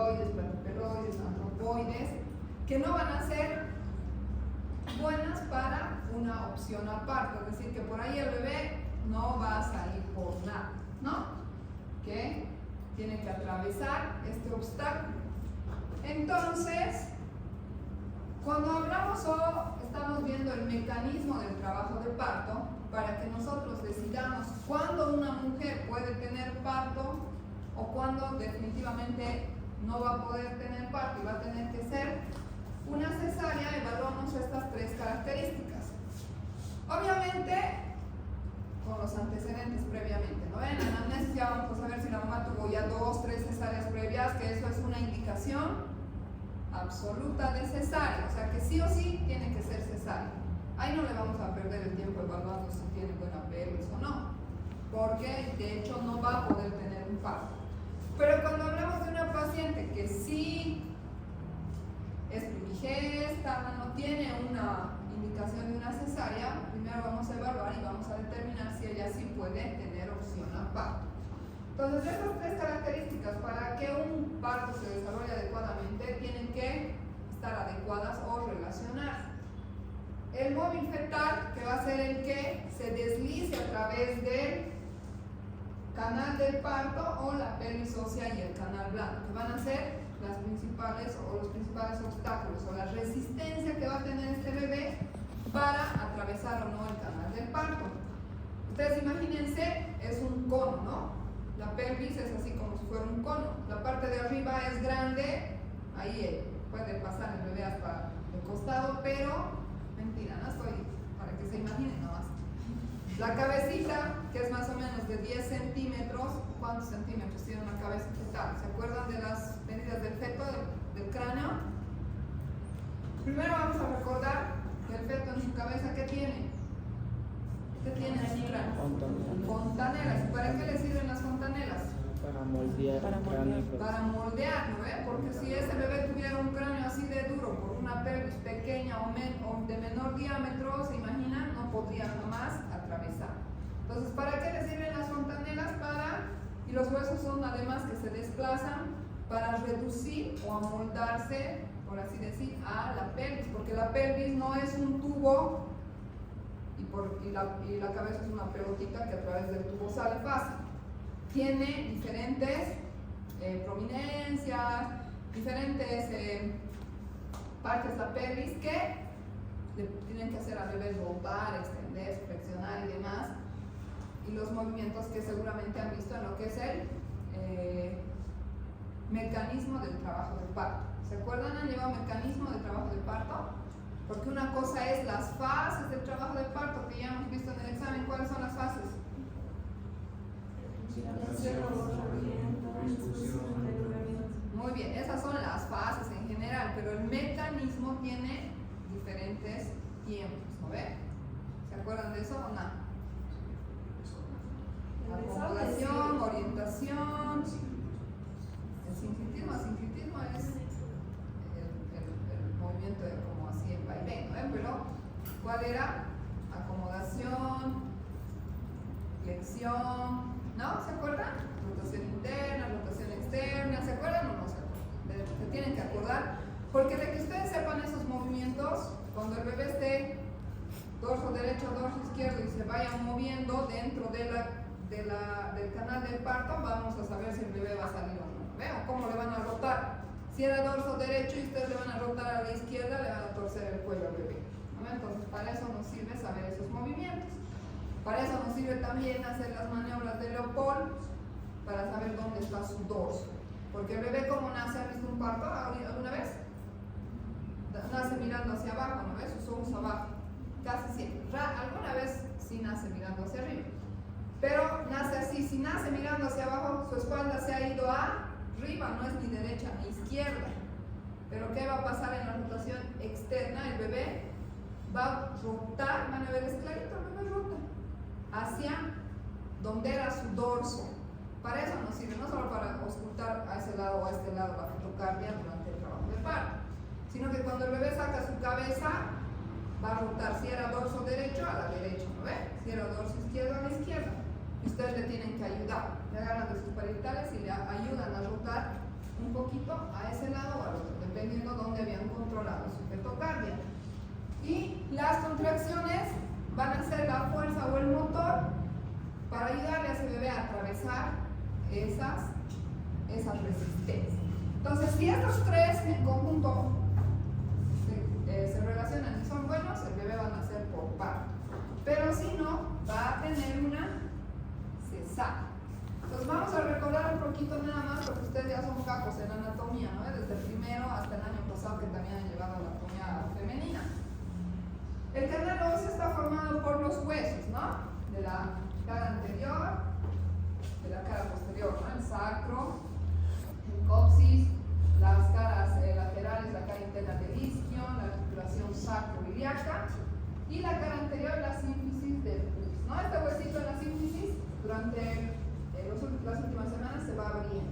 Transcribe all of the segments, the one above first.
esteroides, plastiperoides, antropoides, que no van a ser buenas para una opción al parto, es decir, que por ahí el bebé no va a salir por nada, ¿no? Que tiene que atravesar este obstáculo. Entonces, cuando hablamos o estamos viendo el mecanismo del trabajo de parto, para que nosotros decidamos cuándo una mujer puede tener parto o cuándo definitivamente no va a poder tener parto y va a tener que ser una cesárea, evaluamos estas tres características. Obviamente, con los antecedentes previamente, ¿no? En la anamnesis ya vamos a ver si la mamá tuvo ya 2, 3 cesáreas previas, que eso es una indicación absoluta de cesárea, o sea que sí o sí tiene que ser cesárea. Ahí no le vamos a perder el tiempo evaluando si tiene buena pelvis o no, porque de hecho no va a poder tener un parto. Pero cuando hablamos de una paciente que sí es primigesta, no tiene una indicación de una cesárea, primero vamos a evaluar y vamos a determinar si ella sí puede tener opción a parto. Entonces, estas tres características para que un parto se desarrolle adecuadamente tienen que estar adecuadas o relacionarse. El móvil fetal, que va a ser el que se deslice a través del canal del parto o la pelvis ósea y el canal blando, que van a ser las principales o los principales obstáculos o la resistencia que va a tener este bebé para atravesar o no el canal del parto. Ustedes imagínense, es un cono, ¿no? La pelvis es así como si fuera un cono. La parte de arriba es grande, ahí puede pasar el bebé hasta el costado, pero mentira, no estoy para que se imaginen nomás. La cabecita, que es más o menos de 10 centímetros, ¿cuántos centímetros tiene una cabeza fetal? ¿Se acuerdan de las medidas del feto, del cráneo? Primero vamos a recordar que el feto en su cabeza, ¿qué tiene? ¿Qué tiene en su cráneo? Fontanelas. ¿Y para qué le sirven las fontanelas? Para moldear. Para moldear, ¿no ve? Porque si ese bebé tuviera un cráneo así de duro por una pelvis pequeña o de menor diámetro, se imaginan, no podría jamás atravesar. Entonces, ¿para qué le sirven las fontanelas? Y los huesos son además que se desplazan para reducir o amoldarse, por así decir, a la pelvis, porque la pelvis no es un tubo y la cabeza es una pelotita que a través del tubo sale fácil. Tiene diferentes prominencias, diferentes partes de la pelvis que le tienen que hacer al bebé rotar, extender, flexionar y demás. Y los movimientos que seguramente han visto en lo que es el mecanismo del trabajo del parto. ¿Se acuerdan? ¿Han llevado mecanismo del trabajo del parto? Porque una cosa es las fases del trabajo del parto que ya hemos visto en el examen. ¿Cuáles son las fases? Muy bien, esas son las fases en general, pero el mecanismo tiene diferentes tiempos, ¿no ve? ¿Se acuerdan de eso o no? Acomodación, orientación. El sincretismo es el movimiento de como así en vaivén, ¿no? Pero ¿cuál era? Acomodación, flexión, ¿no? ¿Se acuerdan? Rotación interna, rotación externa, ¿se acuerdan o no se acuerdan? Se tienen que acordar, porque de que ustedes sepan esos movimientos, cuando el bebé esté dorso derecho, dorso izquierdo y se vaya moviendo dentro del canal del parto, vamos a saber si el bebé va a salir o no. ¿Vean cómo le van a rotar? Si era dorso derecho y ustedes le van a rotar a la izquierda, le van a torcer el cuello al bebé, ¿no? Entonces, para eso nos sirve saber esos movimientos. Para eso nos sirve también hacer las maniobras de Leopold, para saber dónde está su dorso. Porque el bebé, ¿cómo nace? ¿Ha visto un parto alguna vez? Nace mirando hacia abajo, ¿no ves? Sus ojos abajo. Casi siempre. Alguna vez sí nace mirando hacia arriba. Pero nace así. Si nace mirando hacia abajo, su espalda se ha ido arriba, no es ni derecha ni izquierda. Pero ¿qué va a pasar en la rotación externa? El bebé va a rotar, van a ver, es clarito, el bebé rota hacia donde era su dorso. Para eso nos sirve, no solo para ocultar a ese lado o a este lado la fotocardia durante el trabajo de parto, sino que cuando el bebé saca su cabeza, va a rotar, si era dorso derecho, a la derecha, ¿no ve? Si era dorso izquierdo, a la izquierda. Y ustedes le tienen que ayudar, le agarran de sus parietales y le ayudan a rotar un poquito a ese lado o al otro, dependiendo de dónde habían controlado su petocardia. Y las contracciones van a ser la fuerza o el motor para ayudarle a ese bebé a atravesar esas resistencias. Entonces, si estos tres en conjunto se relacionan y son buenos, el bebé va a nacer por parto. Pero si no, va a tener una cesárea. Entonces vamos a recordar un poquito nada más, porque ustedes ya son capos en anatomía, ¿no? Desde el primero hasta el año pasado, que también han llevado anatomía femenina. El canal óseo está formado por los huesos, ¿no? De la cara anterior, de la cara posterior, ¿no? El sacro, el coxis, las caras laterales, la cara interna del isquio, la articulación sacroiliaca, y la cara anterior, la sínfisis del pubis, ¿no? Este huesito en la sínfisis, durante las últimas semanas se va abriendo,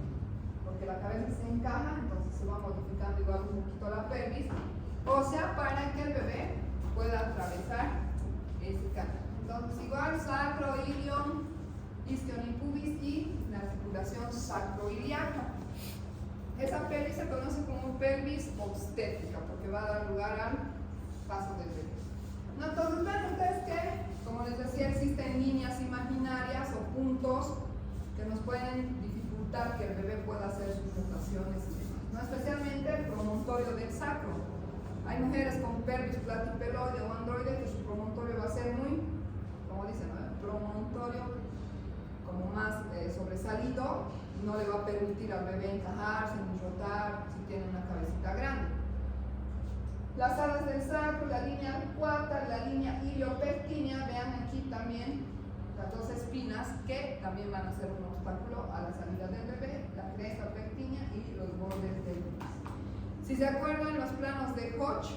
porque la cabeza se encaja, entonces se va modificando igual un poquito la pelvis, o sea, para que el bebé pueda atravesar ese canal. Entonces, igual sacro, ilion, isquion y pubis, y la articulación sacroiliaca. Esa pelvis se conoce como pelvis obstétrica, porque va a dar lugar al paso del bebé. ¿No? Entonces, ven ustedes que, como les decía, existen líneas imaginarias o puntos que nos pueden dificultar que el bebé pueda hacer sus rotaciones y demás, ¿no? Especialmente el promontorio del sacro. Hay mujeres con pelvis platipeloide o androide que su promontorio va a ser muy, como dicen, ¿no? Promontorio como más sobresalido, no le va a permitir al bebé encajarse ni rotar si tiene una cabecita grande. Las alas del sacro, la línea arcuata, la línea iliopectínea, vean aquí también las dos espinas que también van a ser un obstáculo a la salida del bebé, la cresta pectínea y los bordes del pubis. Si se acuerdan, los planos de Hodge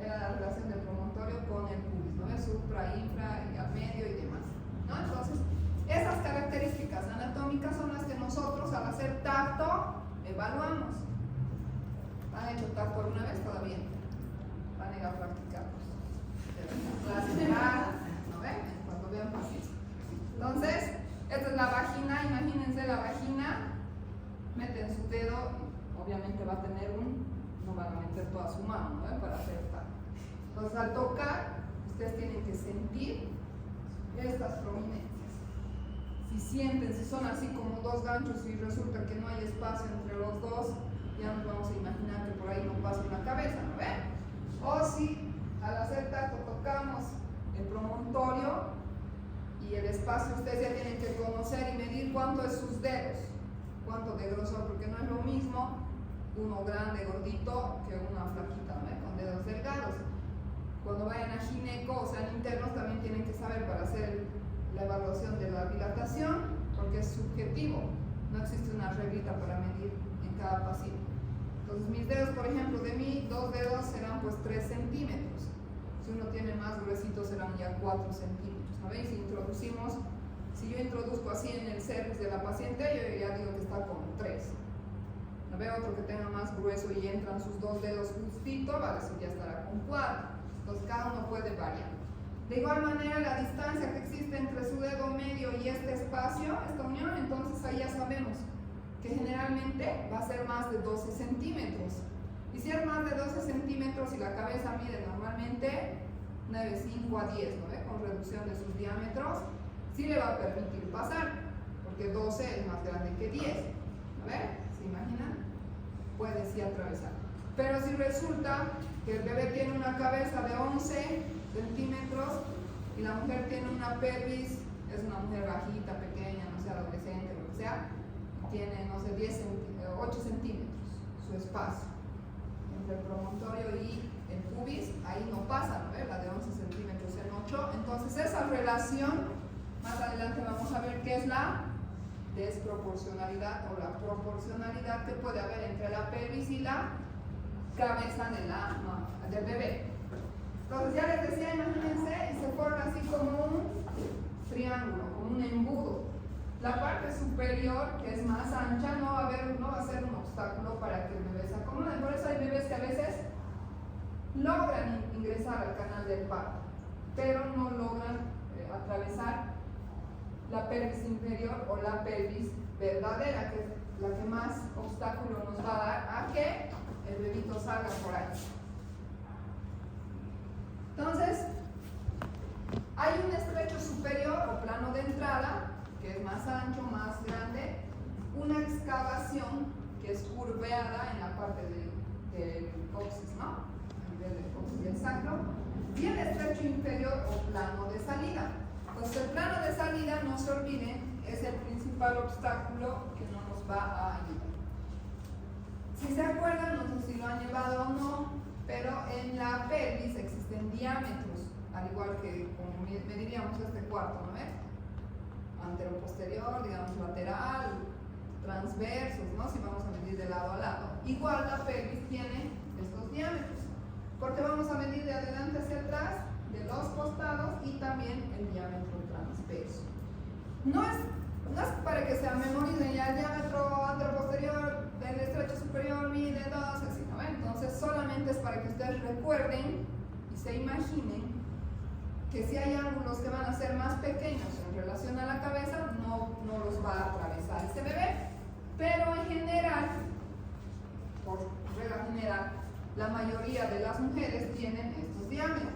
era la relación del promontorio con el pubis, ¿no? El supra, infra y al medio y demás, ¿no? Entonces, esas características anatómicas son las que nosotros al hacer tacto evaluamos. ¿Han hecho tacto alguna vez? Todavía van a ir a practicarlos. ¿No ven? Cuando vean pacientes. Entonces, esta es la vagina. Imagínense la vagina. Meten su dedo. Obviamente va a tener no van a meter toda su mano, ¿no? Para hacer tacto. Entonces, al tocar, ustedes tienen que sentir estas prominencias. Si sienten, si son así como dos ganchos y resulta que no hay espacio entre los dos, ya nos vamos a imaginar que por ahí no pasa una cabeza, ¿no ven? O si al hacer tacto tocamos el promontorio y el espacio, ustedes ya tienen que conocer y medir cuánto es sus dedos, cuánto de grosor, porque no es lo mismo uno grande, gordito, que una flaquita, ¿no? Con dedos delgados. Cuando vayan a gineco o sean internos, también tienen que saber para hacer la evaluación de la dilatación, porque es subjetivo, no existe una reglita para medir en cada paciente. Entonces mis dedos, por ejemplo, de mí, 2 dedos serán pues 3 centímetros. Si uno tiene más gruesito serán ya 4 centímetros. ¿No veis? Si yo introduzco así en el cervix de la paciente, yo ya digo que está con 3. No veo otro que tenga más grueso y entran sus 2 dedos justito, va a decir ya estará con 4. Entonces cada uno puede variar. De igual manera, la distancia que existe entre su dedo medio y este espacio, esta unión, entonces ahí ya sabemos que generalmente va a ser más de 12 centímetros. Y si es más de 12 centímetros y la cabeza mide normalmente 9,5 a 10, ¿no ve? Con reducción de sus diámetros, sí le va a permitir pasar, porque 12 es más grande que 10. ¿No ve? ¿Se imaginan? Puede sí atravesar. Pero si resulta que el bebé tiene una cabeza de 11 centímetros y la mujer tiene una pelvis, es una mujer bajita, pequeña, no sé, adolescente, lo que sea, tiene, no sé, 8 centímetros su espacio entre el promontorio y el pubis, ahí no pasa, ¿no? La de 11 centímetros en 8. Entonces esa relación, más adelante vamos a ver qué es la desproporcionalidad o la proporcionalidad que puede haber entre la pelvis y la cabeza del bebé. Entonces ya les decía, imagínense, y se forma así como un triángulo, como un embudo. La parte superior, que es más ancha, no va a ser un obstáculo para que el bebé se acomode. Por eso hay bebés que a veces logran ingresar al canal del parto, pero no logran atravesar la pelvis inferior o la pelvis verdadera, que es la que más obstáculo nos va a dar a que el bebito salga por ahí. Entonces, hay un estrecho superior o plano de entrada, que es más ancho, más grande, una excavación que es curveada en la parte del coxis, ¿no? A nivel del coxis y el sacro, y el estrecho inferior o plano de salida. Entonces, el plano de salida, no se olviden, es el principal obstáculo que no nos va a ayudar. Si se acuerdan, no sé si lo han llevado o no, pero en la pelvis existen diámetros, al igual que como mediríamos este cuarto, ¿no ves? Antero-posterior, digamos lateral, transversos, ¿no? Si vamos a medir de lado a lado. Igual la pelvis tiene estos diámetros, porque vamos a medir de adelante hacia atrás, de los costados y también el diámetro transverso. No es para que se memoricen ya el diámetro antero-posterior del estrecho superior mide 2, así, ¿no? Entonces solamente es para que ustedes recuerden y se imaginen que si hay ángulos que van a ser más pequeños en relación a la cabeza, no los va a atravesar ese bebé, pero en general, por regla general, la mayoría de las mujeres tienen estos diámetros.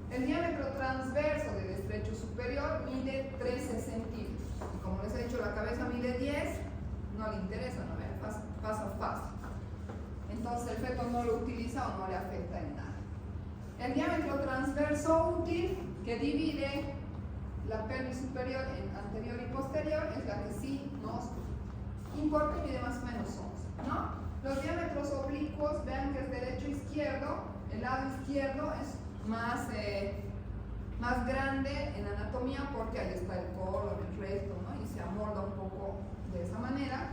El diámetro transverso del estrecho superior mide 13 centímetros. Y como les he dicho, la cabeza mide 10, no le interesa, ¿no ven? Pasa fácil. Entonces el feto no lo utiliza o no le afecta en nada. El diámetro transverso útil, que divide la pelvis superior en anterior y posterior, es la que sí nos importa y mide más o menos 11, ¿no? Los diámetros oblicuos, vean que es derecho e izquierdo. El lado izquierdo es más grande en anatomía porque ahí está el colon, el recto, ¿no? Y se amolda un poco de esa manera.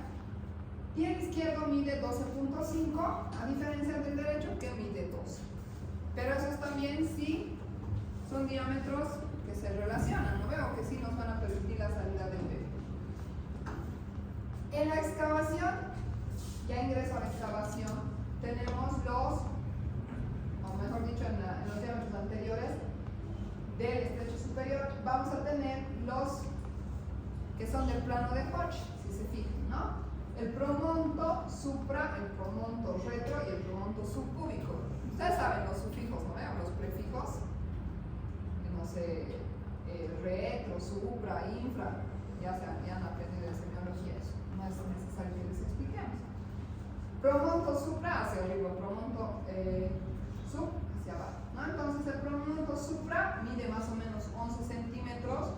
Y el izquierdo mide 12.5, a diferencia del derecho que mide 12. Pero esos también sí son diámetros que se relacionan, ¿no? Veo que sí nos van a permitir la salida del bebé. En la excavación, ya ingreso a la excavación, tenemos o mejor dicho, en los diámetros anteriores del estrecho superior, vamos a tener los que son del plano de Hodge, si se fijan, ¿no? El promonto supra, el promonto retro y el promonto subcúbico. Ustedes saben los sufijos, ¿no? Los prefijos, no sé, retro, supra, infra, ya han aprendido en semiología eso, no es necesario que les expliquemos. Promonto supra hacia arriba, promonto sub hacia abajo, ¿no? Entonces el promonto supra mide más o menos 11 centímetros.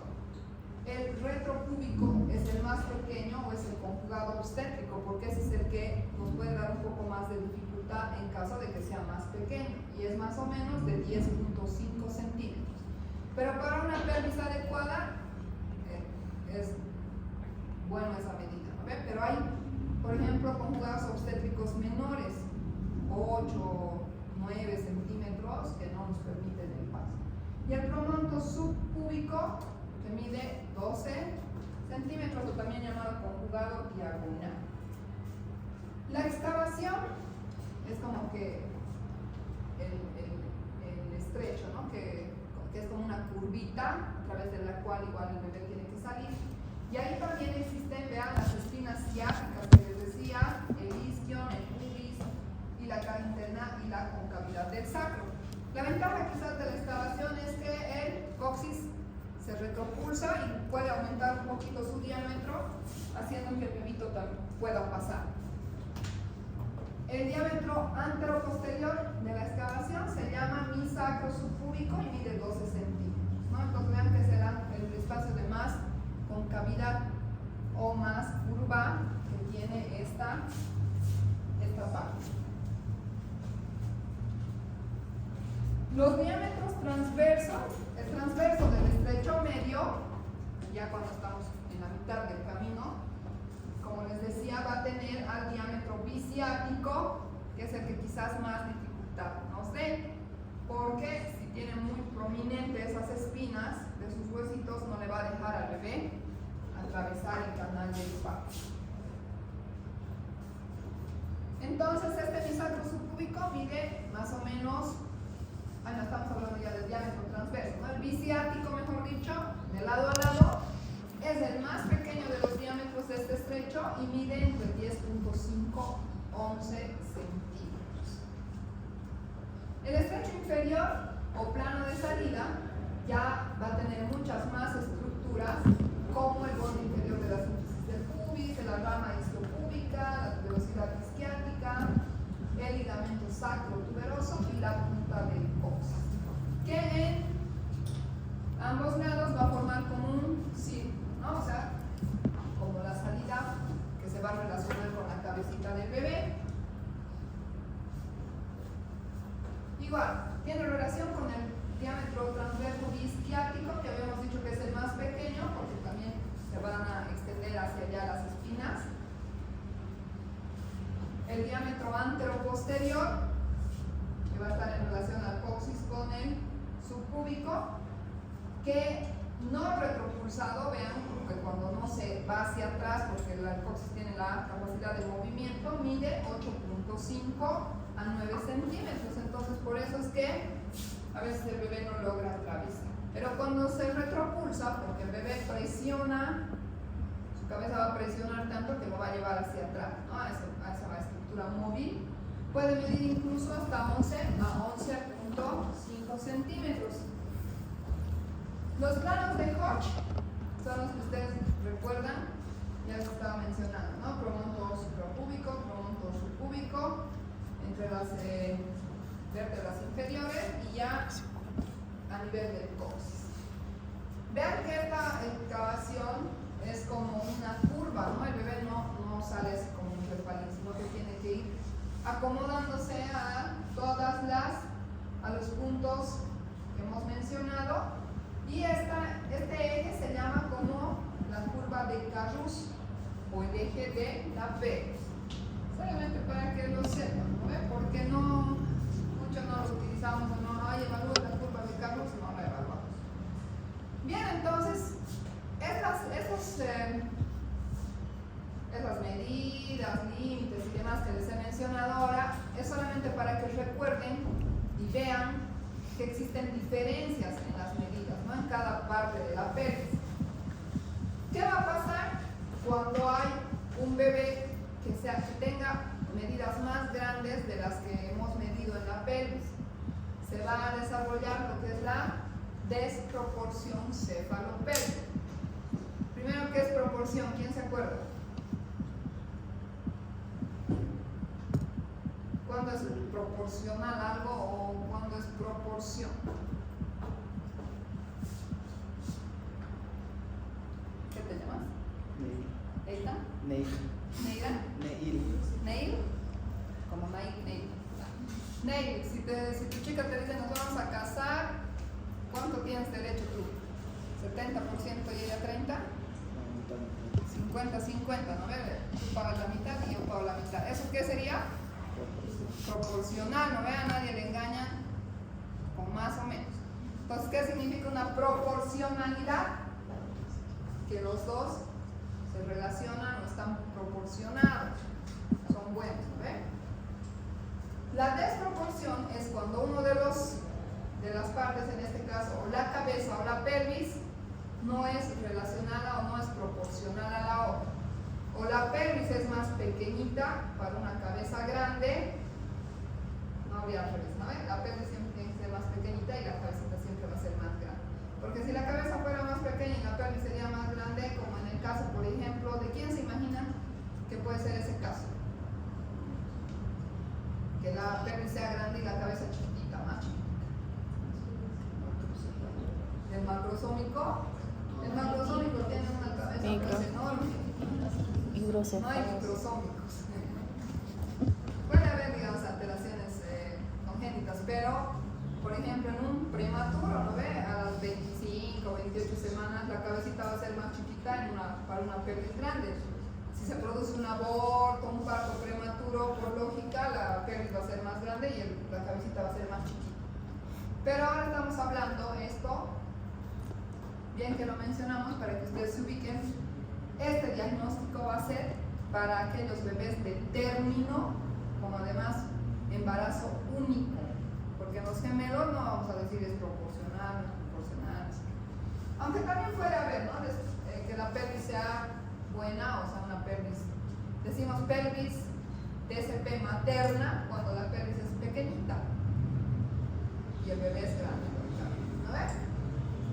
El retropúbico es el más pequeño o es el conjugado obstétrico, porque ese es el que nos puede dar un poco más de dificultad en caso de que sea más pequeño, y es más o menos de 10.5 centímetros. Pero para una pelvis adecuada es bueno esa medida, ¿no? Pero hay, por ejemplo, conjugados obstétricos menores, 8, 9 centímetros, que no nos permiten el paso. Y el promonto subcúbico, que mide 12 centímetros, o también llamado conjugado diagonal. La excavación es como que el estrecho, ¿no? que es como una curvita a través de la cual igual el bebé tiene que salir. Y ahí también existen, vean, las espinas ciáticas que les decía, el isquion, el pubis y la cara interna y la concavidad del sacro. La ventaja quizás de la excavación es que el coxis se retropulsa y puede aumentar un poquito su diámetro, haciendo que el bebito también pueda pasar. El diámetro antero-posterior de la excavación se llama mi sacro subcúbico y mide 12 centímetros, ¿no? Entonces vean que será el espacio de más concavidad o más curva que tiene esta parte. Los diámetros transversos, el transverso del estrecho medio, ya cuando estamos en la mitad del camino, como les decía, va a tener al diámetro biciático, que es el que quizás más dificultad nos dé, porque si tiene muy prominentes esas espinas de sus huesitos, no le va a dejar al bebé atravesar el canal del parto. Entonces este bisagro subcúbico mide más o menos, no estamos hablando ya del diámetro transverso, ¿no? El biciático, mejor dicho, de lado a lado, es el más pequeño de los diámetros de este estrecho y mide entre 10.5 11 centímetros. El estrecho inferior o plano de salida ya va a tener muchas más estructuras, como el borde inferior de la sínfisis del pubis, la rama isquiopúbica, la tuberosidad isquiática, el ligamento sacro-tuberoso y la punta del coxis, que en ambos lados va a formar como un círculo, ¿no? O sea, como la salida que se va a relacionar con la cabecita del bebé. Igual, tiene relación con el diámetro transverso isquiático, que habíamos dicho que es el más pequeño, porque también se van a extender hacia allá las espinas. El diámetro antero-posterior, que va a estar en relación al coxis con el subcúbico, que no retropulsado, vean, porque cuando no se va hacia atrás, porque el coxis tiene la capacidad de movimiento, mide 8.5 a 9 centímetros. Entonces, por eso es que a veces el bebé no logra atravesar. Pero cuando se retropulsa, porque el bebé presiona, su cabeza va a presionar tanto que lo va a llevar hacia atrás, ¿no? a esa estructura móvil, puede medir incluso hasta 11 a 11.5 centímetros. Los planos de Hodge son los que ustedes recuerdan, ya les estaba mencionando, ¿no? Promontorio suprapúbico, promontorio subcúbico, entre las vértebras inferiores y ya a nivel del coxis. Vean que esta excavación es como una curva, ¿no? El bebé no sale así como un refalín, sino que tiene que ir acomodándose a a los puntos que hemos mencionado. Y este eje se llama como la curva de Carus o el eje de la pelvis. Solamente para que lo sepan, ¿no? Porque muchos no lo utilizamos o no, evalúo la curva de Carus, no la evaluamos. Bien, entonces, esas medidas, límites y demás que les he mencionado ahora, es solamente para que recuerden y vean que existen diferencias en las medidas, ¿no? En cada parte de la pelvis. ¿Qué va a pasar cuando hay un bebé que tenga medidas más grandes de las que hemos medido en la pelvis? Se va a desarrollar lo que es la desproporción cefalopélvica. Primero, ¿qué es proporción? ¿Quién se acuerda? ¿Cuándo es proporcional algo o cuándo es proporción? ¿Qué te llamas? Neil. ¿Eita? Neil. ¿Neira? Neil. ¿Neil? Como Neil. Neil, si tu chica te dice nos vamos a casar, ¿cuánto tienes derecho tú? ¿70% y ella 30%? 50-50, ¿no? Tú pagas la mitad y yo pago la mitad. ¿Eso qué sería? Proporcional, no vea, a nadie le engaña con más o menos. Entonces, ¿qué significa una proporcionalidad? Que los dos se relacionan o están proporcionados, son buenos, ¿no ve? La desproporción es cuando uno de las partes, en este caso, o la cabeza o la pelvis, no es relacionada o no es proporcional a la otra. O la pelvis es más pequeñita para una cabeza grande, no habría al revés, ¿no? La pelvis siempre tiene que ser más pequeñita y la cabecita siempre va a ser más grande. Porque si la cabeza fuera más pequeña y la pelvis sería más grande, como en el caso, por ejemplo, ¿de quién se imagina que puede ser ese caso? Que la pelvis sea grande y la cabeza chiquitita, más chiquita. El macrosómico tiene una cabeza enorme. No hay microsómicos. Puede haber, digamos, alteraciones congénitas, pero, por ejemplo, en un prematuro, ¿no ve? A las 25 o 28 semanas la cabecita va a ser más chiquita para una pelvis grande. Si se produce un aborto, un parto prematuro, por lógica, la pelvis va a ser más grande y la cabecita va a ser más chiquita. Pero ahora estamos hablando esto, bien que lo mencionamos para que ustedes se ubiquen. Este diagnóstico va a ser para aquellos bebés de término, como además embarazo único, porque en los gemelos no vamos a decir es proporcional, no es proporcional. Aunque también puede haber, ¿no? que la pelvis sea buena, o sea, una pelvis. Decimos pelvis DSP materna cuando la pelvis es pequeñita y el bebé es grande, ¿no ves?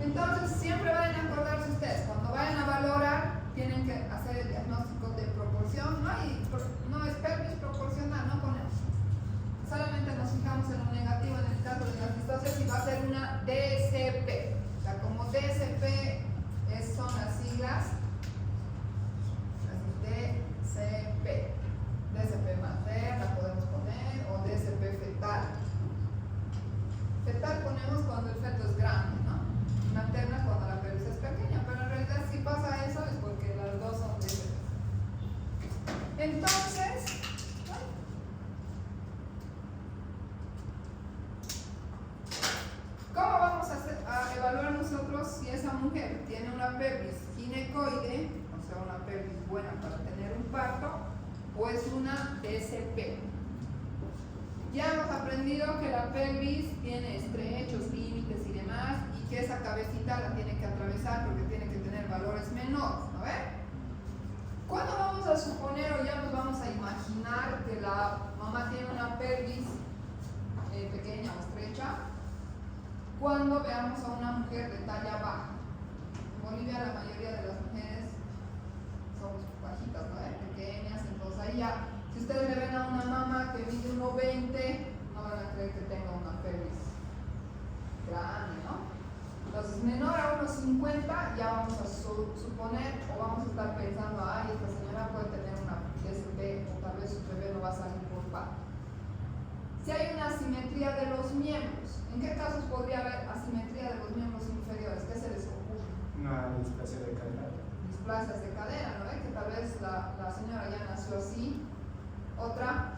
Entonces, siempre vayan a acordarse ustedes, cuando vayan a valorar, tienen que hacer el diagnóstico de proporción, no es pelvis proporcional, no ponemos. Solamente nos fijamos en lo negativo en el caso de las distocias y va a ser una DSP. O sea, como DSP son las siglas, DSP. DSP materna podemos poner o DSP fetal. Fetal ponemos cuando el feto es grande, ¿no? Materna cuando la pelvis es pequeña, pero en realidad si pasa eso es porque las dos son DSP. Entonces, ¿cómo vamos a evaluar nosotros si esa mujer tiene una pelvis ginecoide, o sea, una pelvis buena para tener un parto, o es una DSP? Ya hemos aprendido que la pelvis tiene estrechos, límites y demás, y que esa cabecita la tiene que atravesar porque tiene que tener valores menores, ¿no ves? ¿Cuándo vamos a suponer o ya nos vamos a imaginar que la mamá tiene una pelvis pequeña o estrecha? Cuando veamos a una mujer de talla baja. En Bolivia la mayoría de las mujeres son bajitas, ¿no? Pequeñas, entonces ahí ya, si ustedes le ven a una mamá que mide 1,20, no van a creer que tenga una pelvis grande, ¿no? Entonces menor a 1,50 ya vamos a suponer o vamos a estar pensando, ay, esta señora puede tener una DSP o tal vez su bebé no va a salir por parto. Si hay una asimetría de los miembros, ¿en qué casos podría haber asimetría de los miembros inferiores? ¿Qué se les ocurre? Una displasia de cadera. Displasias de cadera, ¿no? Que tal vez la señora ya nació así. Otra,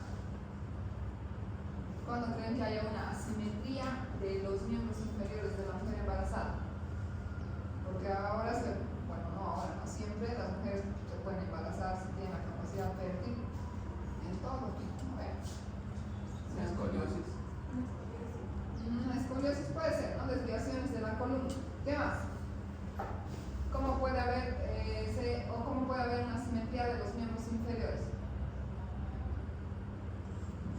¿cuándo creen que haya una asimetría de los miembros inferiores de la mujer embarazada? Porque ahora no siempre las mujeres se pueden embarazar si tienen la capacidad fértil en todo tipo, ¿no? Escoliosis. Escoliosis puede ser, ¿no? Desviaciones de la columna. ¿Qué más? ¿Cómo puede haber una asimetría de los miembros inferiores?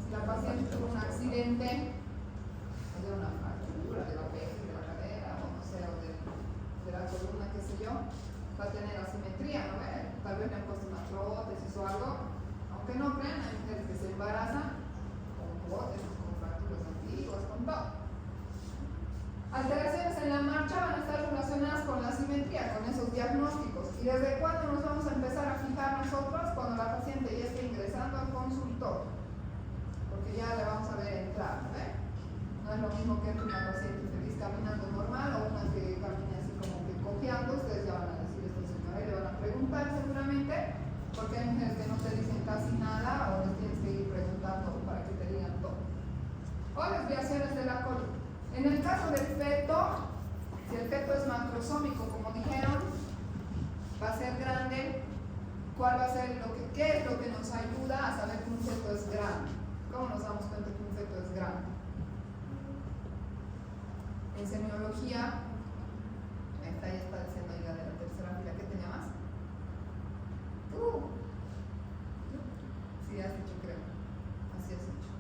Si la paciente tuvo un accidente, o de una fractura de la pelvis, de la cadera, o no sé, o de la columna, qué sé yo, va a tener asimetría, ¿no? Tal vez le han puesto una prótesis o algo. Aunque no crean, hay mujeres que se embarazan con prótesis, con fracturas antiguas, con todo. Alteraciones en la marcha van a estar relacionadas con la asimetría, con esos diagnósticos. ¿Y desde cuándo nos vamos a empezar a fijar nosotros? Cuando la paciente ya esté ingresando al consultorio. Porque ya le vamos a ver entrar, ¿no? No es lo mismo que una paciente feliz caminando normal o una que camine así como que cojeando. Ustedes ya van a decir esta señora y le van a preguntar seguramente, porque hay mujeres que no te dicen casi nada o les tienes que ir preguntando para que te digan todo. O desviaciones de la columna. En el caso del feto, si el feto es macrosómico, como dijeron, va a ser grande. ¿Cuál va a ser qué es lo que nos ayuda a saber que un feto es grande? ¿Cómo nos damos cuenta que un feto es grande? En semiología, ya está diciendo ahí la de la tercera fila, ¿qué te llamas? Sí, has dicho, creo. Así has dicho.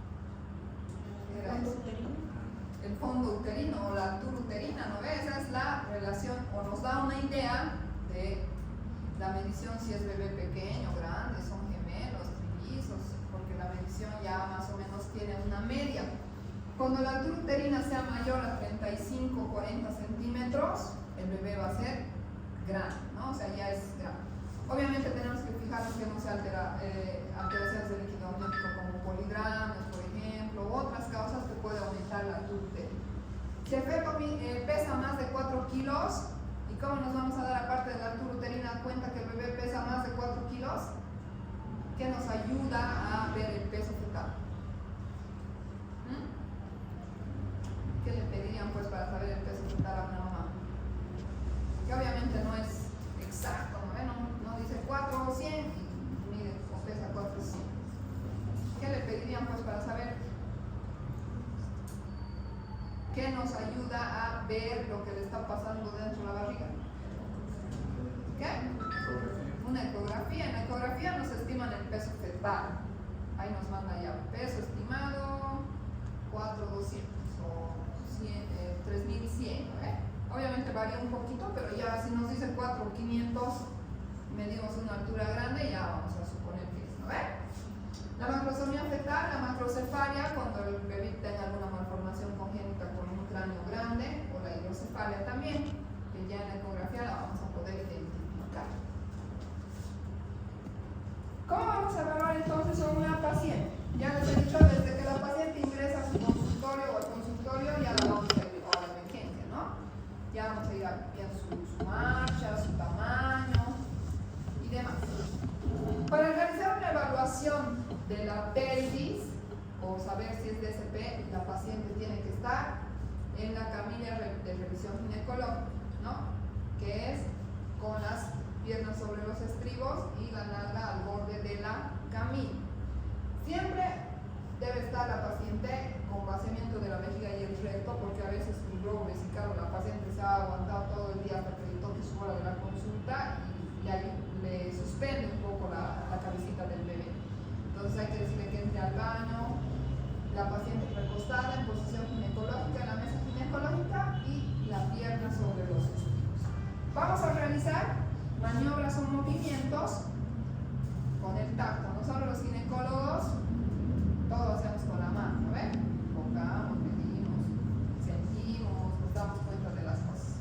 Era eso. El fondo uterino o la altura uterina, ¿no ves? Esa es la relación, o nos da una idea de la medición si es bebé pequeño, grande, son gemelos, trillizos, porque la medición ya más o menos tiene una media. Cuando la altura uterina sea mayor a 35 o 40 centímetros, el bebé va a ser grande, ¿no? O sea, ya es grande. Obviamente tenemos que fijarnos que no se alteraciones del líquido amniótico como polidramios, por ejemplo, u otras causas que pueden aumentar la altura uterina. Si el feto pesa más de 4 kilos, ¿y cómo nos vamos a dar aparte de la altura uterina cuenta que el bebé pesa más de 4 kilos? ¿Qué nos ayuda a ver el peso fetal? ¿Qué le pedirían pues para saber el peso fetal a una mamá? Que obviamente no es exacto, no dice 4 o 100 y mide o pesa 4 o 100. ¿Qué le pedirían pues para saber? ¿Qué nos ayuda a ver lo que le está pasando dentro de la barriga? ¿qué? Una ecografía. En la ecografía nos estiman el peso fetal. Ahí nos manda ya peso estimado 4,200 o 3,100, Obviamente varía un poquito, pero ya si nos dice 4,500, medimos una altura grande, ya vamos a suponer que es, ¿no? La macrosomía fetal, la macrocefalia, cuando el bebé tenga alguna malformación congénita con un cráneo grande, o la hidrocefalia también, que ya en la ecografía la vamos a poder identificar. ¿Cómo vamos a evaluar entonces a una paciente? Ya les he dicho, desde que la paciente ingresa a su consultorio o al consultorio, ya la vamos a ir a la emergencia, ¿no? Ya vamos a ir viendo su marcha, su tamaño y demás. Para realizar una evaluación de la pelvis o saber si es DSP, la paciente tiene que estar en la camilla de revisión ginecológica, ¿no? Que es con las piernas sobre los estribos y la nalga al borde de la camilla. Siempre debe estar la paciente con vaciamiento de la vejiga y el recto, porque a veces un globo vesical, la paciente se ha aguantado todo el día hasta que le toque su hora de la consulta y le suspende un poco la cabecita del bebé. Entonces hay que decirle que entre al baño, la paciente recostada en posición ginecológica en la mesa ginecológica y la pierna sobre los estribos. Vamos a realizar maniobras o movimientos con el tacto. Nosotros los ginecólogos todo hacemos con la mano, ¿no ven? Tocamos, medimos, sentimos, nos damos cuenta de las cosas.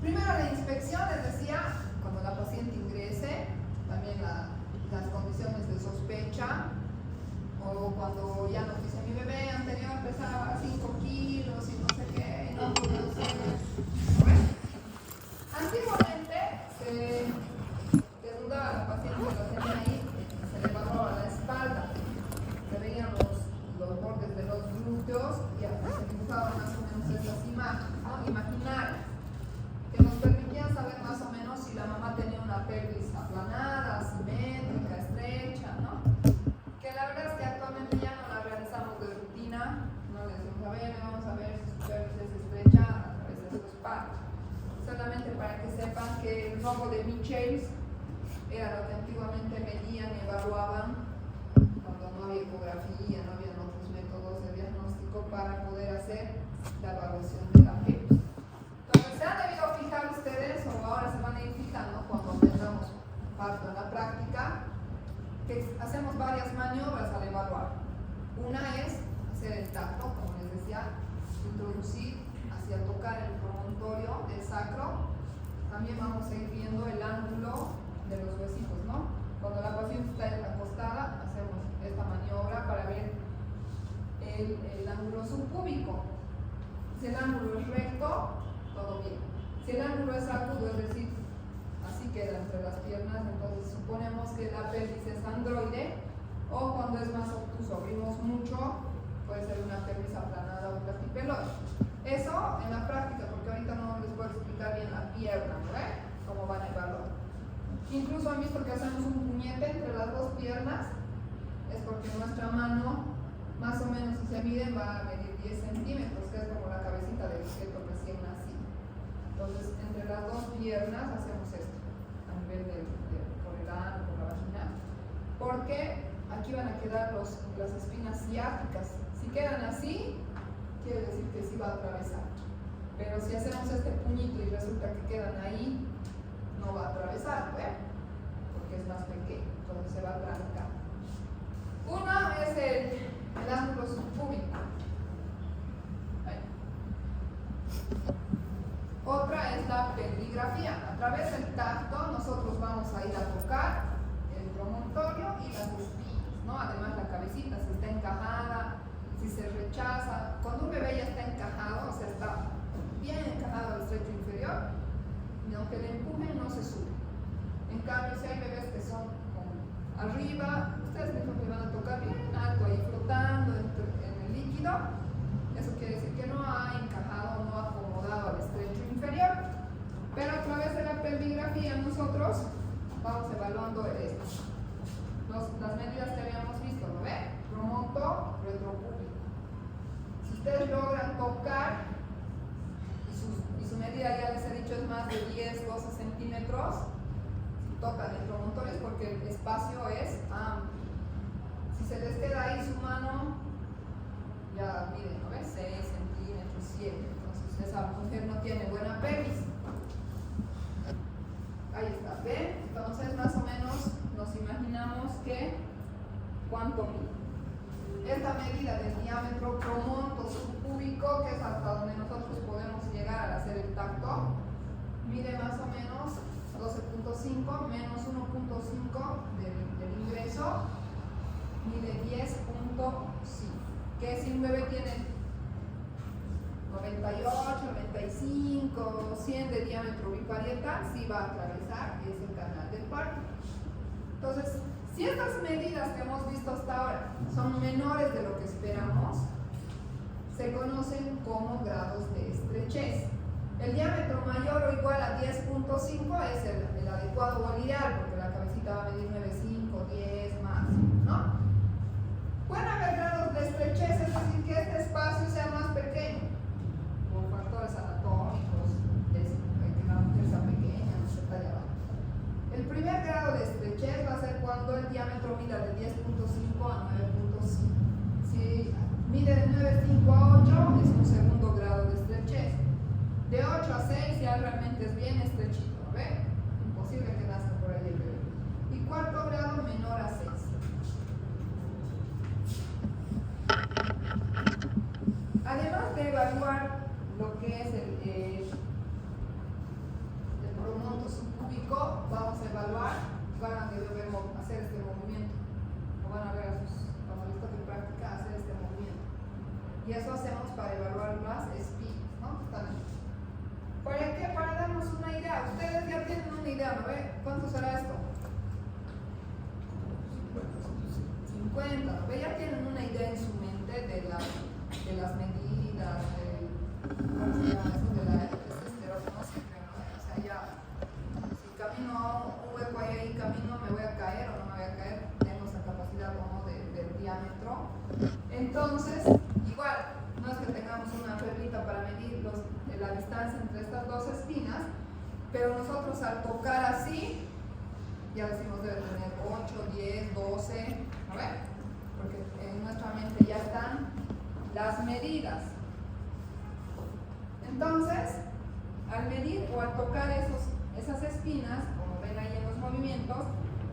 Primero la inspección, les decía, cuando la paciente ingrese, también las condiciones de sospecha, o cuando ya nos dice mi bebé anterior pesaba 5 kilos y no sé qué, y no podía ser. ¿No ven? Antiguamente se desnudaba a la paciente, la tenía ahí, se le evaluaba la espalda, se veían los bordes de los glúteos y se dibujaban más o menos estas imágenes, ¿no? Imaginarias, que nos permitían saber más o menos si la mamá tenía una pelvis aplanada, asimétrica, estrecha, ¿no? Que la verdad es que actualmente ya no la realizamos de rutina, no le decimos, vamos a ver si su pelvis es estrecha a través de su espalda. Solamente para que sepan que el rombo de Michels era lo que antiguamente medían y evaluaban cuando no había ecografía, no había otros métodos de diagnóstico para poder hacer la evaluación de la pelvis. Entonces, ¿se han debido fijar ustedes o ahora se van a ir fijando cuando aprendamos parto en la práctica? Que hacemos varias maniobras al evaluar. Una es hacer el tacto, como les decía, introducir hacia tocar el promontorio del sacro. También vamos a ir viendo el ángulo de los huesitos, ¿no? Cuando la paciente está acostada, hacemos esta maniobra para ver el ángulo subpúbico. Si el ángulo es recto, todo bien. Si el ángulo es agudo, es decir, así queda entre las piernas, entonces suponemos que la pelvis es androide, o cuando es más obtuso, abrimos mucho, puede ser una pelvis aplanada o plastipeloide. Eso en la práctica, porque ahorita no les puedo explicar bien la pierna, ¿no? Cómo van a evaluar. Incluso han visto que hacemos un puñete entre las dos piernas, es porque nuestra mano, más o menos si se miden, va a medir 10 centímetros, que es como la cabecita del feto recién nacido. Entonces, entre las dos piernas hacemos esto, a nivel por el ano, por la vagina, porque aquí van a quedar las espinas ciáticas. Si quedan así, quiere decir que sí va a atravesar. Pero si hacemos este puñito y resulta que quedan ahí, no va a atravesar, porque es más pequeño, entonces se va a trancar. Una es el ángulo subpúbico. Otra es la pelvigrafía. A través del tacto nosotros vamos a ir a tocar el promontorio y las espinas, ¿no? Además la cabecita, si está encajada, si se rechaza. Cuando un bebé ya está encajado, o sea, está bien encajado al estrecho inferior, y aunque le empujen no se sube. En cambio, si hay bebés que son arriba, ustedes mismos le van a tocar bien alto ahí flotando en el líquido, eso quiere decir que no ha encajado, no ha acomodado al estrecho inferior. Pero a través de la pelvigrafía nosotros vamos evaluando esto. Las medidas que habíamos visto, ¿no ve? Promonto, retropúbico. Si ustedes logran tocar, y su medida ya les he dicho es más de 10, 12 centímetros, centímetros. Si tocan el promontorio es porque el espacio es amplio. Si se les queda ahí su mano, ya miren, ¿no ves? 6 centímetros, 7. Entonces esa mujer no tiene buena pelvis. Ahí está, ¿ven? Entonces más o menos nos imaginamos que ¿cuánto mide? Esta medida del diámetro promonto subcúbico, que es hasta donde nosotros podemos llegar al hacer el tacto, mide más o menos 12.5 menos 1.5 del ingreso, mide 10.5. Que si un bebé tiene 98, 95, 100 de diámetro biparietal, sí va a atravesar y es el canal del parto. Entonces, si estas medidas que hemos visto hasta ahora son menores de lo que esperamos, se conocen como grados de estrechez. El diámetro mayor o igual a 10.5 es el adecuado o el ideal, porque la cabecita va a medir 9.5, 10 máximo, ¿no? Pueden haber grados de estrechez, es decir, que este espacio sea más pequeño, por factores anatómicos, que la mujer sea pequeña, no se talla baja. El primer grado de estrechez va a ser cuando el diámetro mida de 10.5 a 9.5. Si mide de 9.5 a 8, es un segundo grado de estrechez. De 8 a 6 ya realmente es bien estrechito, ¿no ven? Imposible que nazca por ahí el bebé. Y cuarto grado menor a 6. Además de evaluar lo que es el promonto subcúbico, vamos a evaluar, van a deber hacer este movimiento, o van a ver a sus panelistas de práctica hacer este movimiento. Y eso hacemos para evaluar las espinas, ¿no? Están aquí. ¿Para qué? Para darnos una idea. Ustedes ya tienen una idea, ¿no ve? ¿Cuánto será esto? 50, ¿no ve? Ya tienen una idea en su mente de las medidas, ¿cómo se llama eso? De la testosterona, no siempre, ¿no? O sea, ya, si camino a un hueco ahí, camino, ¿me voy a caer o no me voy a caer? Tengo esa capacidad como del diámetro. Entonces, igual, no es que tengamos una perlita para medir la distancia entre estas dos espinas, pero nosotros al tocar así, ya decimos debe tener 8, 10, 12, ¿no ven? Porque en nuestra mente ya están las medidas. Entonces, al medir o al tocar esas espinas, como ven ahí en los movimientos,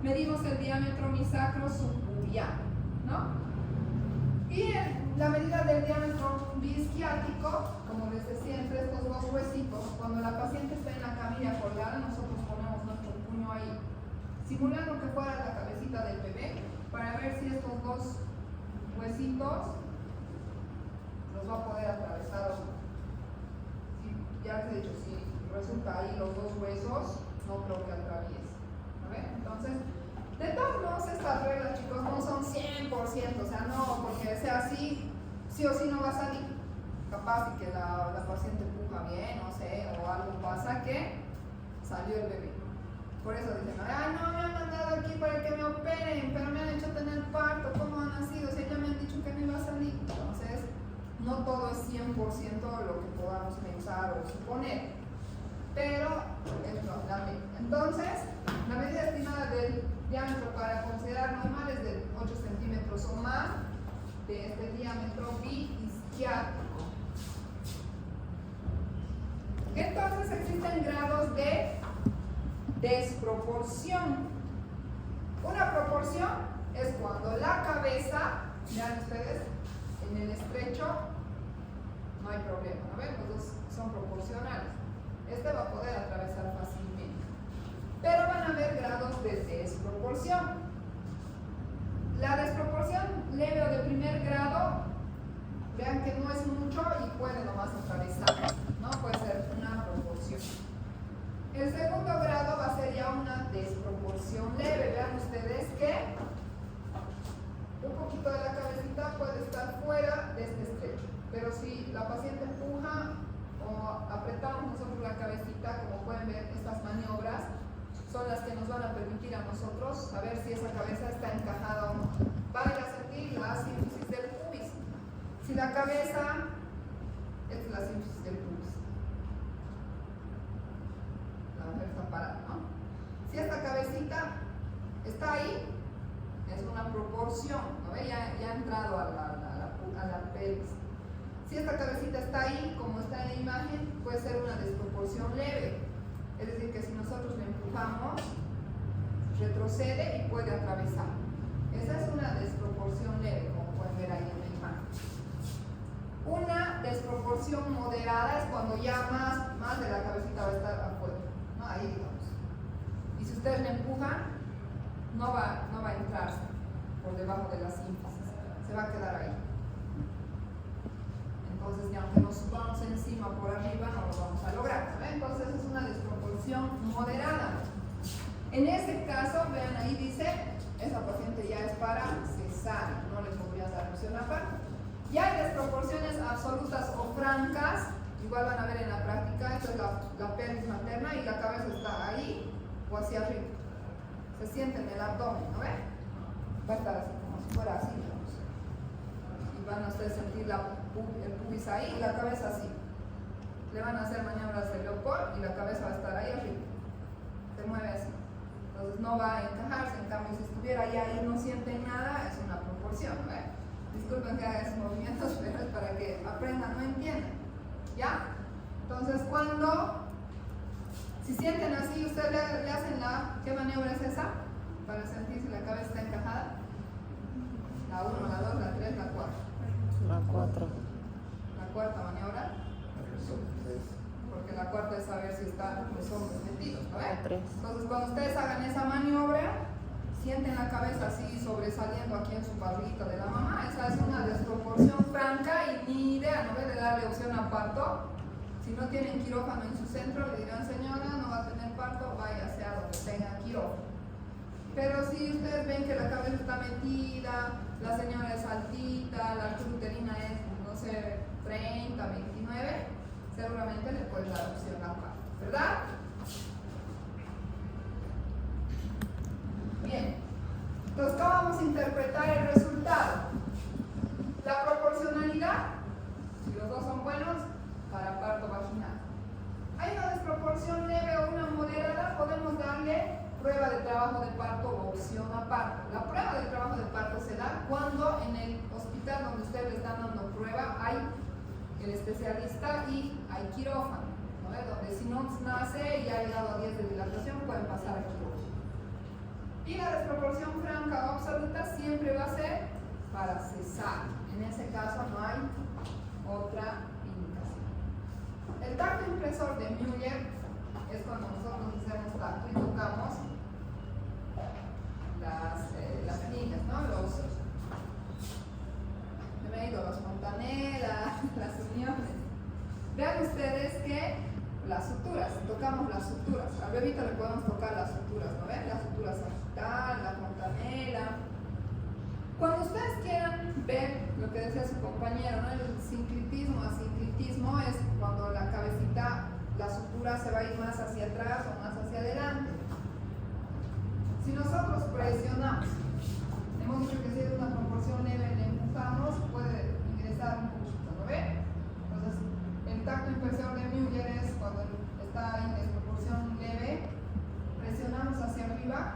medimos el diámetro misacro subpubiano, ¿no? Y la medida del diámetro biisquiático, como les decía, entre estos dos huesitos, cuando la paciente está en la camilla colgada, nosotros ponemos nuestro puño ahí, simulando que fuera la cabecita del bebé, para ver si estos dos huesitos los va a poder atravesar o no. Ya les he dicho, si resulta ahí los dos huesos, no creo que atraviese. Entonces, de todos modos, estas reglas, chicos, no son 100%, o sea, no, porque sea así, sí o sí no va a salir. Capaz de que la paciente empuja bien, no sé, o algo pasa que salió el bebé. Por eso dicen, ay, no me han mandado aquí para que me operen, pero me han hecho tener parto, ¿cómo ha nacido? O sea, ya me han dicho que no iba a salir. Entonces, no todo es 100% lo que podamos pensar o suponer, pero es la medida. Entonces, la medida estimada del diámetro para considerar normal es de 8 centímetros o más de este diámetro biisquiático. Entonces, existen grados de desproporción. Una proporción es cuando la cabeza, vean ustedes, en el estrecho no hay problema, ¿no ven? Los dos son proporcionales. Este va a poder atravesar fácilmente. Pero van a haber grados de desproporción. La desproporción leve o de primer grado, vean que no es mucho y puede nomás atravesar, ¿no? Puede ser una proporción. El segundo grado va a ser ya una desproporción leve. Vean ustedes que un poquito de la cabecita puede estar fuera de este estrecho, pero si la paciente empuja o apretamos nosotros la cabecita, como pueden ver, estas maniobras son las que nos van a permitir a nosotros saber si esa cabeza está encajada o no. Van a sentir la sínfisis del pubis. Si la cabeza, esta es la sínfisis del pubis. La mujer está parada, ¿no? está ahí es una proporción, ¿no ve? Ya ha entrado a la pelvis. Si esta cabecita está ahí, como está en la imagen, puede ser una desproporción leve. Es decir, que si nosotros le empujamos, retrocede y puede atravesar. Esa es una desproporción leve, como pueden ver ahí en la imagen. Una desproporción moderada es cuando ya más de la cabecita va a estar afuera, ¿no? Ahí digamos. Y si ustedes le empujan, no va a entrar por debajo de la sínfisis, se va a quedar ahí. Entonces, ya aunque nos subamos encima por arriba, no lo vamos a lograr, ¿no? Entonces es una desproporción moderada. En ese caso, vean ahí dice, esa paciente ya es para cesárea, no le podrías dar opción aparte. Ya hay desproporciones absolutas o francas, igual van a ver en la práctica, esta es la pelvis materna y la cabeza está ahí o hacia arriba. Se siente en el abdomen, ¿no ven? Va a estar así, como si fuera así, digamos. Y van a ustedes sentir el pubis ahí y la cabeza así. Le van a hacer maniobras de Leopold y la cabeza va a estar ahí arriba. Se mueve así. Entonces no va a encajarse, en cambio si estuviera ahí y no siente nada, es una proporción, ¿no ven? Disculpen que haga esos movimientos, pero es para que aprendan, no entiendan. ¿Ya? Entonces si sienten así, ustedes le hacen ¿qué maniobra es esa? Para sentir si la cabeza está encajada. La 1, la 2, la 3, la 4. La 4. La cuarta maniobra. Porque la cuarta es saber si están los hombros metidos, ¿no ven? Entonces cuando ustedes hagan esa maniobra, sienten la cabeza así sobresaliendo aquí en su barriguita de la mamá. Esa es una desproporción franca y ni idea, ¿no ve? De darle opción a parto. Si no tienen quirófano en su centro, le dirán, señora, no va a tener parto, váyase a donde tenga quirófano. Pero si ustedes ven que la cabeza está metida, la señora es altita, la altura uterina es, no sé, 30, 29, seguramente le pueden dar opción a parto, ¿verdad? Bien, entonces, ¿cómo vamos a interpretar el resultado? La proporcionalidad, si los dos son buenos, para parto vaginal. Hay una desproporción leve o una moderada, podemos darle prueba de trabajo de parto o opción a parto. La prueba de trabajo de parto se da cuando en el hospital donde ustedes le están dando prueba hay el especialista y hay quirófano, ¿no? Donde si no nace y ha llegado a 10 de dilatación pueden pasar a quirófano. Y la desproporción franca o absoluta siempre va a ser para cesárea. En ese caso no hay otra indicación. El tacto impresor de Müller es cuando nosotros hacemos tacto y tocamos las líneas, ¿no? Me he ido los fontanelas, las uniones. Vean ustedes que las suturas, tocamos las suturas. Al bebito le podemos tocar las suturas, ¿no ven? La sutura sagital, la fontanela. Cuando ustedes quieran ver lo que decía su compañero, ¿no? El sinclitismo, asinclitismo es cuando la cabecita, la sutura se va a ir más hacia atrás o más hacia adelante. Si nosotros presionamos, hemos dicho que si es una proporción leve, le empujamos, puede ingresar un poquito, ¿no ven? Entonces, el tacto impresor de Müller es cuando está en desproporción leve, presionamos hacia arriba,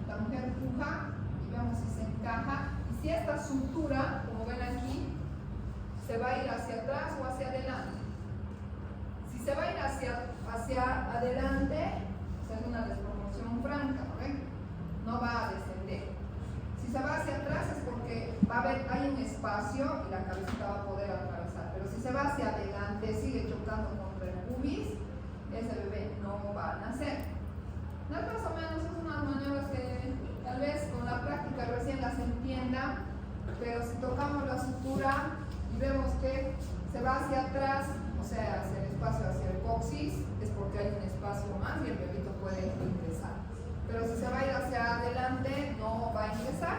la mujer empuja y vemos si se encaja. Y si esta sutura, como ven aquí, se va a ir hacia atrás o hacia adelante. Si se va a ir hacia adelante, es una desproporción franca, ¿no ven? No va a descender. Si se va hacia atrás es porque hay un espacio y la cabecita va a poder atravesar. Pero si se va hacia adelante, sigue chocando contra el pubis, ese bebé no va a nacer. Más o menos es unas maniobras que tal vez con la práctica recién las entienda, pero si tocamos la sutura y vemos que se va hacia atrás, o sea, hacia el espacio, hacia el coxis, es porque hay un espacio más y el bebito puede ingresar. Pero si se va a ir hacia adelante, no va a ingresar.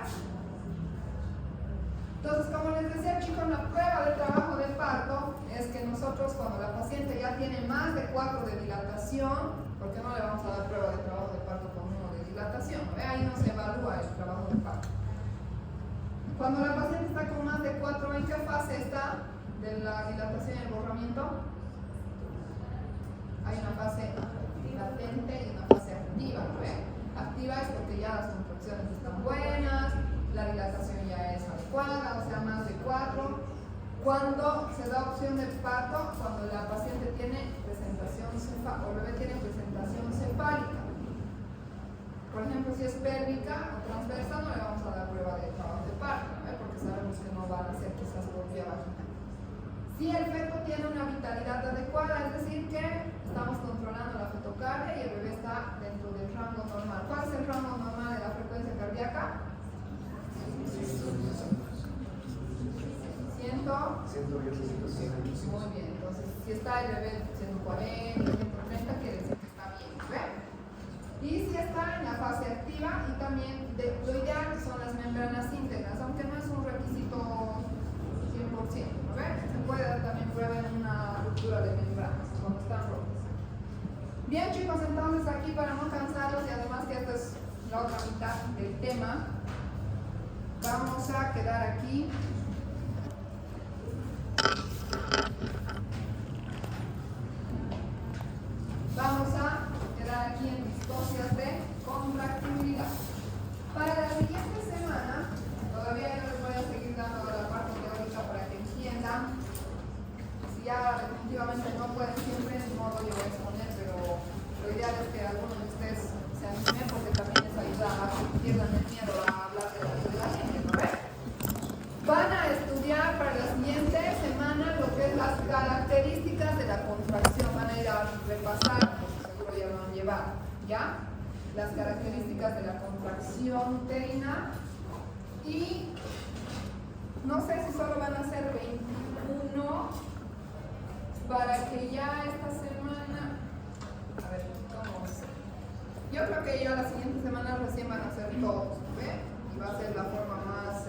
Entonces, como les decía, chicos, la prueba de trabajo de parto es que nosotros, cuando la paciente ya tiene más de 4 de dilatación, porque no le vamos a dar prueba de trabajo de parto con 1 de dilatación, ¿no? Ahí no se evalúa el trabajo de parto. Cuando la paciente está con más de 4, ¿en qué fase está de la dilatación y el borramiento? Hay una fase latente y una fase activa, ¿no? activa es porque ya las contracciones están buenas, la dilatación ya es adecuada, o sea, más de 4. Cuando se da opción de parto, cuando la paciente tiene presentación cefálica o el bebé tiene presentación cefálica. Por ejemplo, si es pélvica o transversa, no le vamos a dar prueba de trabajo de parto, ¿no? Porque sabemos que no van a ser quizás por vía vaginal. Si el feto tiene una vitalidad adecuada, es decir, que estamos controlando la fetocardia y el bebé está dentro del rango normal. ¿Cuál es el rango normal de la frecuencia cardíaca? 110. Muy bien, entonces si está el bebé 140, 130, quiere decir que está bien, ¿ve? Y si está en la fase activa, y también lo ideal son las membranas íntegras, aunque no es un requisito 100%, ¿no ve? Se puede dar también prueba en una ruptura de membranas cuando están rotas. Bien, chicos, entonces aquí para no cansarlos, y además que esta es la otra mitad del tema, vamos a quedar aquí. Vamos a quedar aquí en distoncias de contractibilidad. Para la siguiente semana, todavía yo les voy a seguir dando la parte teórica para que entiendan. Si ya definitivamente no pueden siempre, de modo yo voy a exponer, pero lo ideal es que algunos de ustedes se animen porque también les ayuda a que pierdan el miedo a hablar de la gente, ¿no ves? Van a estudiar para la siguiente semana lo que es las características de la contracción. Van a ir a repasar, porque seguro ya lo han llevado, ¿ya? Las características de la contracción uterina. Y no sé si solo van a ser 21 para que ya esta semana, a ver, ¿cómo es? Yo creo que ya la siguiente semana recién van a ser todos, ¿ve? Y va a ser la forma más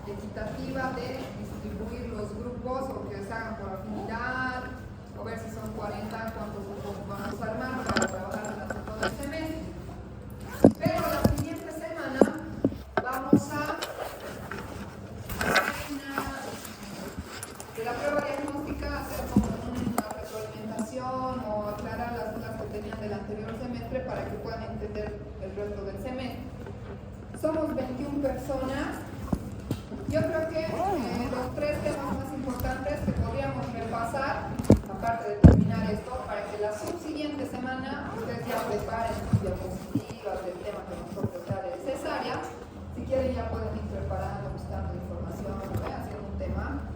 equitativa de distribuir los grupos, o que se hagan por afinidad, o ver si son 40, cuántos grupos vamos a armar para trabajar durante todo el semestre. Pero la siguiente semana vamos a hacer de la prueba diagnóstica, hacer como una retroalimentación o aclarar las dudas que tenían del anterior semestre para que puedan entender el resto del semestre. Somos 21 personas. Yo creo que los 3 temas más importantes que podríamos repasar, aparte de terminar esto, para que la subsiguiente semana ustedes ya preparen sus diapositivas del tema que nos toca de cesárea. Si quieren ya pueden ir preparando, buscando información, haciendo un tema,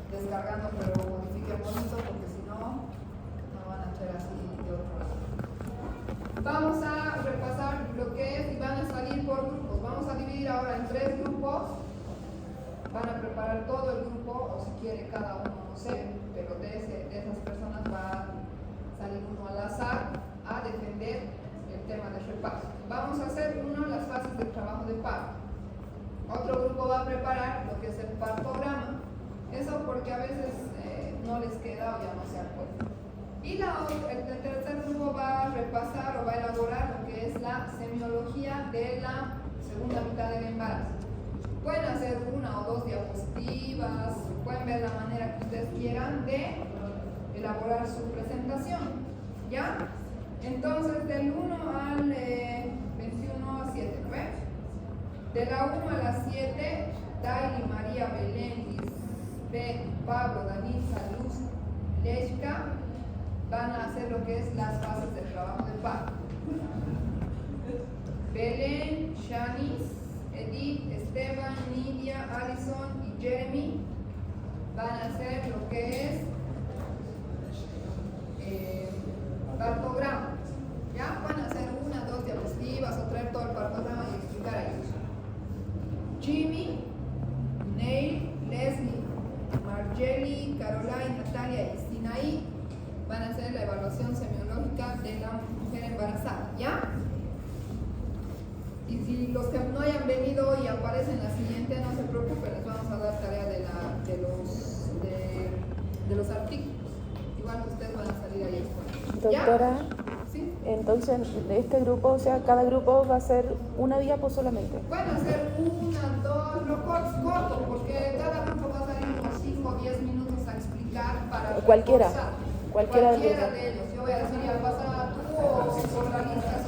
descargando, pero modifiquen bonito porque si no, no van a hacer así de otro lado. Vamos a repasar lo que es y van a salir por grupos. Vamos a dividir ahora en 3 grupos. Van a preparar todo el grupo, o si quiere cada uno, no sé, pero de esas personas va a salir uno al azar a defender el tema de reparto. Vamos a hacer las fases del trabajo de parto. Otro grupo va a preparar lo que es el partograma. Eso porque a veces no les queda o ya no se acuerdan. Y el tercer grupo va a repasar o va a elaborar lo que es la semiología de la segunda mitad del embarazo. Pueden hacer 1 o 2 diapositivas, pueden ver la manera que ustedes quieran de elaborar su presentación, ¿ya? Entonces, del 1 al 21 a 7, ¿no ves? De la 1 a la 7, Daily, María, Belén, Lisbeth, Pablo, Danitza, Luz, Leshka van a hacer lo que es las fases del trabajo de parto. Belén, Shanice, Edith, Esteban, Nidia, Alison y Jeremy van a hacer lo que es partograma. ¿Ya? Van a hacer 1 o 2 diapositivas o traer todo el partograma y explicar a ellos. Jimmy, Neil, Leslie, Margeli, Caroline, Natalia y Sinaí van a hacer la evaluación semiológica de la mujer embarazada. ¿Ya? Y si los que no hayan venido y aparecen en la siguiente, no se preocupen, les vamos a dar tarea de los artículos. Igual que ustedes van a salir ahí. Doctora, ¿Sí? entonces este grupo, o sea, cada grupo va a ser una diapo solamente. Pueden hacer 1, 2, no corto, porque cada grupo va a salir unos 5 o 10 minutos a explicar para Cualquiera reforzar. de ellos. Yo voy a decir, ya pasa tú por la lista